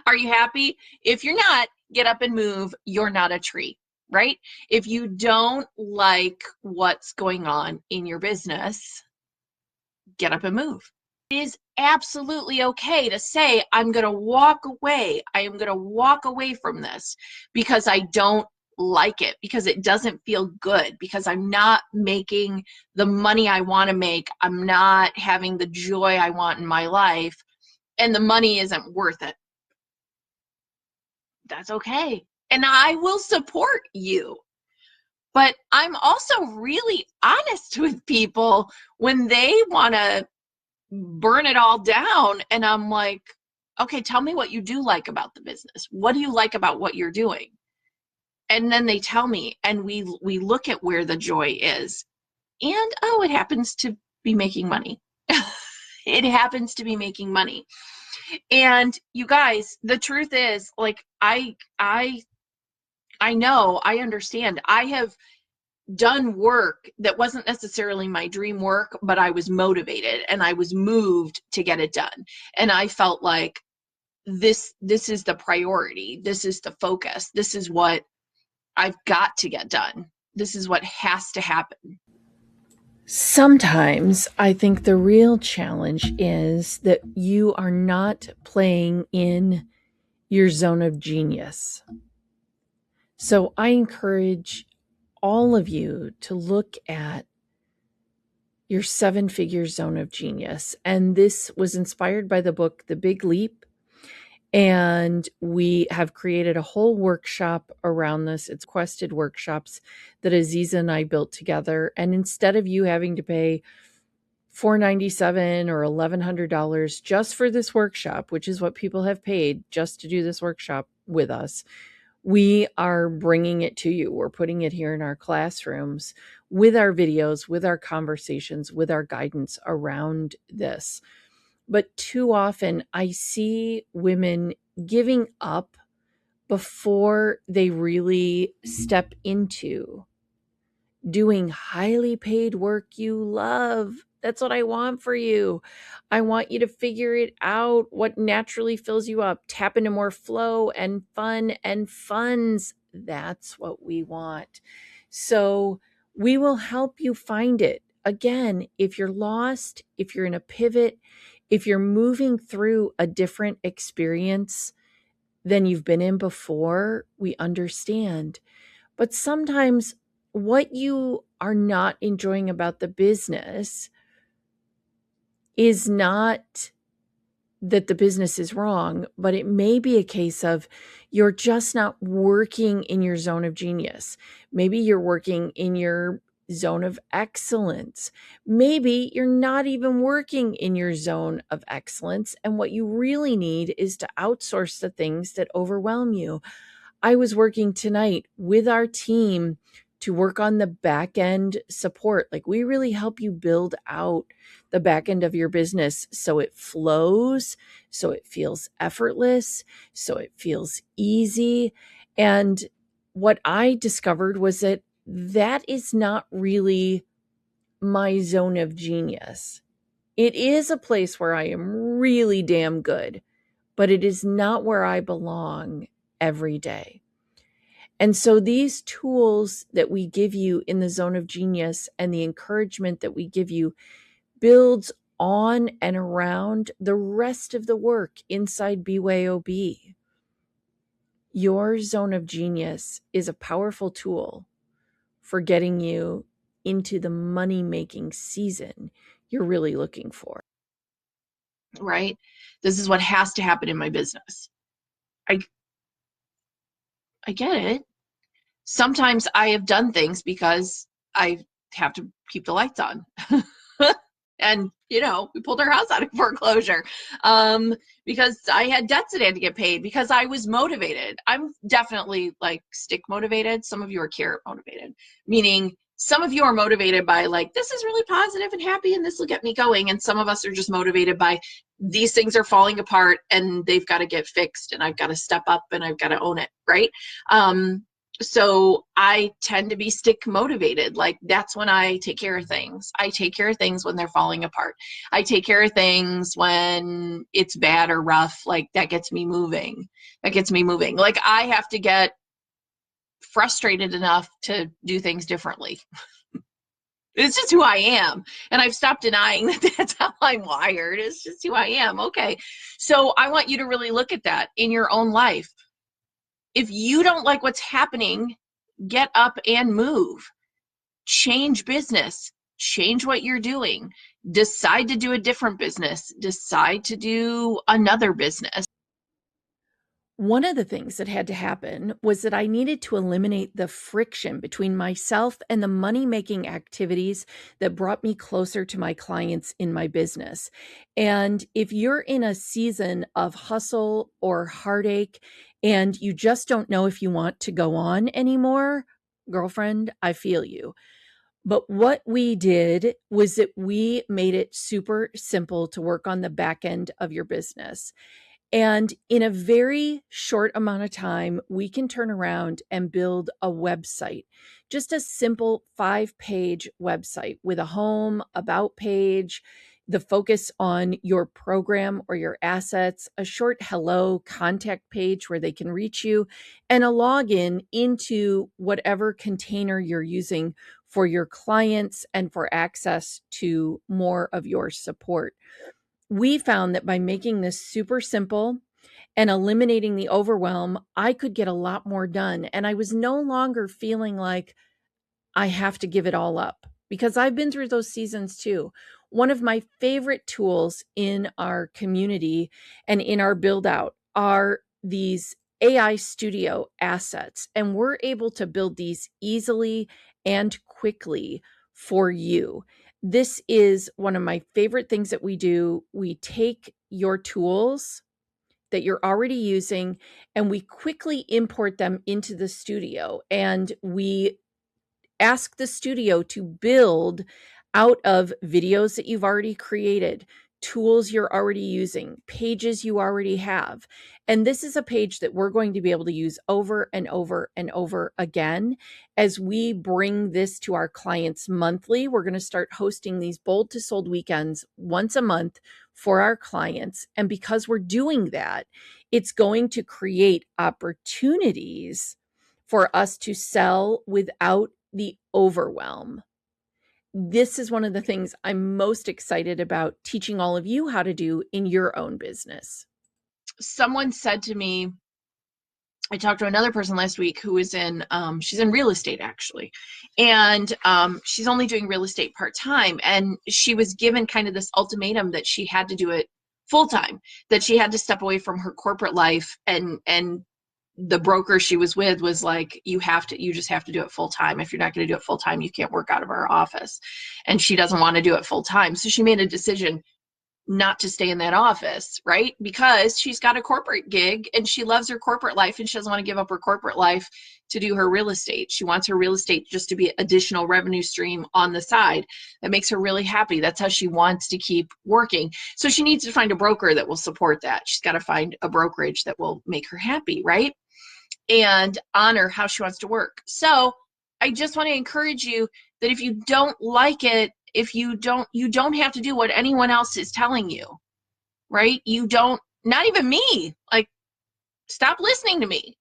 Are you happy? If you're not, get up and move. You're not a tree, right? If you don't like what's going on in your business, get up and move. It is absolutely okay to say, I'm going to walk away. I am going to walk away from this because I don't like it, because it doesn't feel good, because I'm not making the money I want to make. I'm not having the joy I want in my life, and the money isn't worth it. That's okay. And I will support you. But I'm also really honest with people when they want to burn it all down. And I'm like, okay, tell me what you do like about the business. What do you like about what you're doing? And then they tell me, and we look at where the joy is. And oh, it happens to be making money. It happens to be making money. And you guys, the truth is, like, I know, I understand. I have done work that wasn't necessarily my dream work, but I was motivated and I was moved to get it done. And I felt like this is the priority. This is the focus. This is what I've got to get done. This is what has to happen. Sometimes I think the real challenge is that you are not playing in your zone of genius. So I encourage all of you to look at your 7-figure zone of genius. And this was inspired by the book, The Big Leap. And we have created a whole workshop around this. It's Quested Workshops that Aziza and I built together. And instead of you having to pay $497 or $1,100 just for this workshop, which is what people have paid just to do this workshop with us, we are bringing it to you. We're putting it here in our classrooms with our videos, with our conversations, with our guidance around this. But too often I see women giving up before they really step into doing highly paid work you love. That's what I want for you. I want you to figure it out, what naturally fills you up, tap into more flow and fun and funds. That's what we want. So we will help you find it. Again, if you're lost, if you're in a pivot, if you're moving through a different experience than you've been in before, we understand. But sometimes what you are not enjoying about the business is not that the business is wrong, but it may be a case of you're just not working in your zone of genius. Maybe you're working in your zone of excellence. Maybe you're not even working in your zone of excellence. And what you really need is to outsource the things that overwhelm you. I was working tonight with our team to work on the back end support. Like, we really help you build out the back end of your business so it flows, so it feels effortless, so it feels easy. And what I discovered was that that is not really my zone of genius. It is a place where I am really damn good, but it is not where I belong every day. And so these tools that we give you in the zone of genius and the encouragement that we give you builds on and around the rest of the work inside BYOB. Your zone of genius is a powerful tool for getting you into the money-making season you're really looking for. Right? This is what has to happen in my business. I get it. Sometimes I have done things because I have to keep the lights on. And, we pulled our house out of foreclosure because I had debts that had to get paid, because I was motivated. I'm definitely like stick motivated. Some of you are carrot motivated, meaning some of you are motivated by like, this is really positive and happy and this will get me going. And some of us are just motivated by these things are falling apart and they've got to get fixed and I've got to step up and I've got to own it. Right. So I tend to be stick motivated. Like that's when I take care of things. I take care of things when they're falling apart. I take care of things when it's bad or rough. Like that gets me moving. That gets me moving. Like I have to get frustrated enough to do things differently. It's just who I am. And I've stopped denying that that's how I'm wired. It's just who I am. Okay. So I want you to really look at that in your own life. If you don't like what's happening, get up and move. Change business. Change what you're doing. Decide to do a different business. Decide to do another business. One of the things that had to happen was that I needed to eliminate the friction between myself and the money-making activities that brought me closer to my clients in my business. And if you're in a season of hustle or heartache and you just don't know if you want to go on anymore, girlfriend, I feel you. But what we did was that we made it super simple to work on the back end of your business. And in a very short amount of time, we can turn around and build a website, just a simple 5-page website with a home, about page, the focus on your program or your assets, a short hello contact page where they can reach you, and a login into whatever container you're using for your clients and for access to more of your support. We found that by making this super simple and eliminating the overwhelm, I could get a lot more done. And I was no longer feeling like I have to give it all up, because I've been through those seasons too. One of my favorite tools in our community and in our build out are these AI studio assets. And we're able to build these easily and quickly for you. This is one of my favorite things that we do. We take your tools that you're already using and we quickly import them into the studio, and we ask the studio to build out of videos that you've already created, tools you're already using, pages you already have. And this is a page that we're going to be able to use over and over and over again as we bring this to our clients monthly. We're going to start hosting these Bold to Sold weekends once a month for our clients. And because we're doing that, it's going to create opportunities for us to sell without the overwhelm. This is one of the things I'm most excited about teaching all of you how to do in your own business. Someone said to me, I talked to another person last week who is in, she's in real estate actually. And she's only doing real estate part-time. And she was given kind of this ultimatum that she had to do it full-time, that she had to step away from her corporate life, and the broker she was with was like, you just have to do it full time. If you're not going to do it full time, you can't work out of our office. And she doesn't want to do it full time. So she made a decision not to stay in that office, right? Because she's got a corporate gig and she loves her corporate life and she doesn't want to give up her corporate life to do her real estate. She wants her real estate just to be additional revenue stream on the side that makes her really happy. That's how she wants to keep working. So she needs to find a broker that will support that. She's got to find a brokerage that will make her happy, right? And honor how she wants to work. So I just want to encourage you that if you don't like it, you don't have to do what anyone else is telling you, right? You don't, not even me, like, stop listening to me.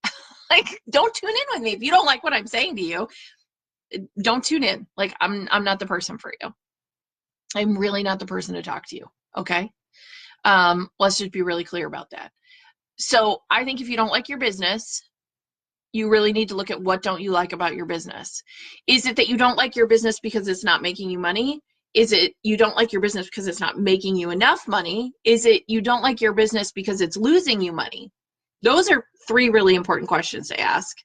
Like, don't tune in with me. If you don't like what I'm saying to you, don't tune in. Like, I'm not the person for you. I'm really not the person to talk to you. Okay. Let's just be really clear about that. So I think if you don't like your business, you really need to look at what don't you like about your business. Is it that you don't like your business because it's not making you money? Is it you don't like your business because it's not making you enough money? Is it you don't like your business because it's losing you money? Those are 3 really important questions to ask.